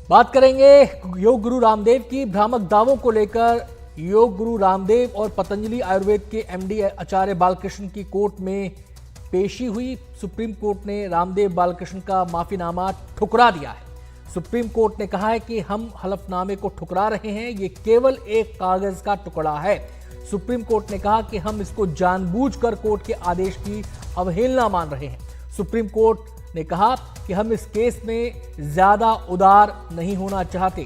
बात करेंगे योग गुरु रामदेव की। भ्रामक दावों को लेकर योग गुरु रामदेव और पतंजलि आयुर्वेद के एमडी आचार्य बालकृष्ण की कोर्ट में पेशी हुई। सुप्रीम कोर्ट ने रामदेव बालकृष्ण का माफीनामा ठुकरा दिया है। सुप्रीम कोर्ट ने कहा है कि हम हलफनामे को ठुकरा रहे हैं, ये केवल एक कागज का टुकड़ा है। सुप्रीम कोर्ट ने कहा कि हम इसको जानबूझकर कोर्ट के आदेश की अवहेलना मान रहे हैं। सुप्रीम कोर्ट ने कहा कि हम इस केस में ज्यादा उदार नहीं होना चाहते,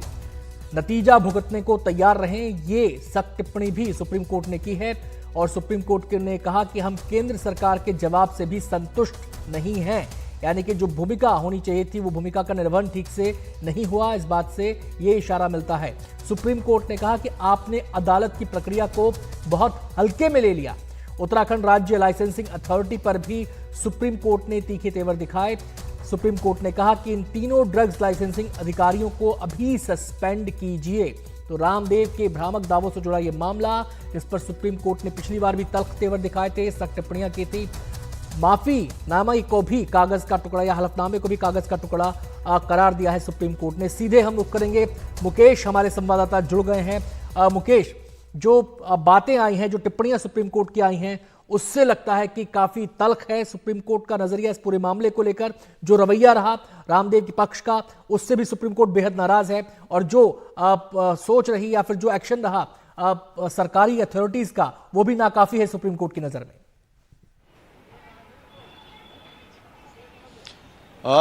नतीजा भुगतने को तैयार रहें। ये सख्त टिप्पणी भी सुप्रीम कोर्ट ने की है और सुप्रीम कोर्ट ने कहा कि हम केंद्र सरकार के जवाब से भी संतुष्ट नहीं हैं, यानी कि जो भूमिका होनी चाहिए थी वो भूमिका का निर्वहन ठीक से नहीं हुआ। इस बात से ये इशारा मिलता है। सुप्रीम कोर्ट ने कहा कि आपने अदालत की प्रक्रिया को बहुत हल्के में ले लिया। उत्तराखंड राज्य लाइसेंसिंग अथॉरिटी पर भी सुप्रीम कोर्ट ने तीखे तेवर दिखाए। सुप्रीम कोर्ट ने कहा कि इन तीनों ड्रग्स लाइसेंसिंग अधिकारियों को अभी सस्पेंड कीजिए। तो रामदेव के भ्रामक दावों से जुड़ा यह मामला, जिस पर सुप्रीम कोर्ट ने पिछली बार भी तल्ख तेवर दिखाए थे, सख्त टिप्पणियां की थी। माफीनामा को भी कागज का टुकड़ा या हलफनामे को भी कागज का टुकड़ा करार दिया है सुप्रीम कोर्ट ने। सीधे हम रुख करेंगे, मुकेश हमारे संवाददाता जुड़ गए हैं। मुकेश, जो बातें आई हैं, जो टिप्पणियां सुप्रीम कोर्ट की आई हैं, उससे लगता है कि काफी तल्ख है सुप्रीम कोर्ट का नजरिया इस पूरे मामले को लेकर। जो रवैया रहा रामदेव के पक्ष का, उससे भी सुप्रीम कोर्ट बेहद नाराज है। और जो सोच रही या फिर जो एक्शन रहा सरकारी अथॉरिटीज का, वो भी नाकाफी है सुप्रीम कोर्ट की नजर में।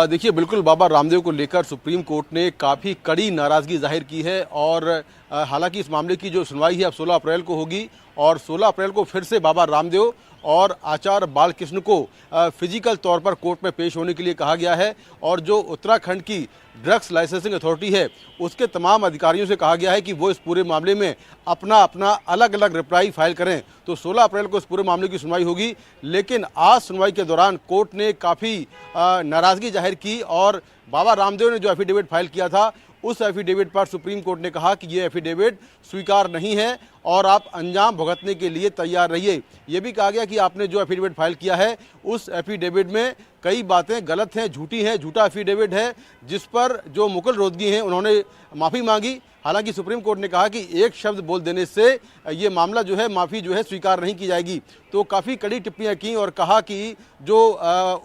देखिए, बिल्कुल बाबा रामदेव को लेकर सुप्रीम कोर्ट ने काफ़ी कड़ी नाराज़गी जाहिर की है। और हालांकि इस मामले की जो सुनवाई है अब 16 अप्रैल को होगी और 16 अप्रैल को फिर से बाबा रामदेव और आचार्य बालकृष्ण को फिजिकल तौर पर कोर्ट में पेश होने के लिए कहा गया है। और जो उत्तराखंड की ड्रग्स लाइसेंसिंग अथॉरिटी है उसके तमाम अधिकारियों से कहा गया है कि वो इस पूरे मामले में अपना अपना अलग अलग रिप्लाई फाइल करें। तो 16 अप्रैल को इस पूरे मामले की सुनवाई होगी। लेकिन आज सुनवाई के दौरान कोर्ट ने काफ़ी नाराज़गी जाहिर की और बाबा रामदेव ने जो एफिडेविट फाइल किया था उस एफिडेविट पर सुप्रीम कोर्ट ने कहा कि ये एफिडेविट स्वीकार नहीं है और आप अंजाम भुगतने के लिए तैयार रहिए। ये भी कहा गया कि आपने जो एफिडेविट फाइल किया है उस एफिडेविट में कई बातें गलत हैं, झूठी हैं, झूठा एफिडेविट है, जिस पर जो मुकुल रोहतगी हैं उन्होंने माफ़ी मांगी। हालांकि सुप्रीम कोर्ट ने कहा कि एक शब्द बोल देने से ये मामला जो है, माफ़ी जो है स्वीकार नहीं की जाएगी। तो काफ़ी कड़ी टिप्पणियां की और कहा कि जो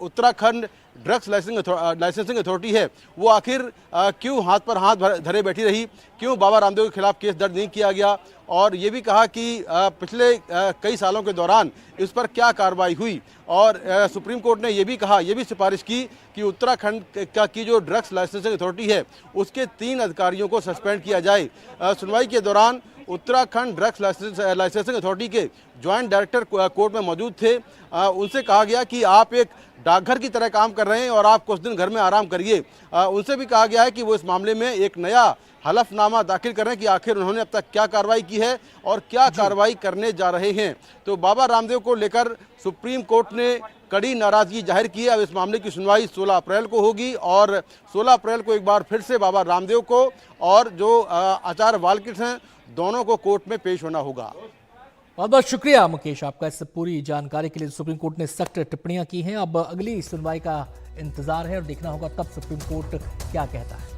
उत्तराखंड ड्रग्स लाइसेंसिंग अथॉरिटी है वो आखिर क्यों हाथ पर हाथ धरे बैठी रही, क्यों बाबा रामदेव के खिलाफ केस दर्ज नहीं किया गया। और ये भी कहा कि पिछले कई सालों के दौरान इस पर क्या कार्रवाई हुई। और सुप्रीम कोर्ट ने ये भी कहा, ये भी सिफारिश की कि उत्तराखंड की जो ड्रग्स लाइसेंसिंग अथॉरिटी है उसके 3 अधिकारियों को सस्पेंड किया जाए। सुनवाई के दौरान उत्तराखंड ड्रग्स लाइसेंसिंग अथॉरिटी के ज्वाइंट डायरेक्टर कोर्ट में मौजूद थे। उनसे कहा गया कि आप एक डाकघर की तरह काम कर रहे हैं और आप कुछ दिन घर में आराम करिए। उनसे भी कहा गया है कि वो इस मामले में एक नया हलफनामा दाखिल करें कि आखिर उन्होंने अब तक क्या कार्रवाई की है और क्या कार्रवाई करने जा रहे हैं। तो बाबा रामदेव को लेकर सुप्रीम कोर्ट ने कड़ी नाराजगी जाहिर की है। अब इस मामले की सुनवाई 16 अप्रैल को होगी और 16 अप्रैल को एक बार फिर से बाबा रामदेव को और जो आचार्य बालकृष्ण हैं दोनों को कोर्ट में पेश होना होगा। बहुत बहुत शुक्रिया मुकेश आपका इस पूरी जानकारी के लिए। सुप्रीम कोर्ट ने सख्त टिप्पणियां की हैं। अब अगली सुनवाई का इंतजार है और देखना होगा तब सुप्रीम कोर्ट क्या कहता है।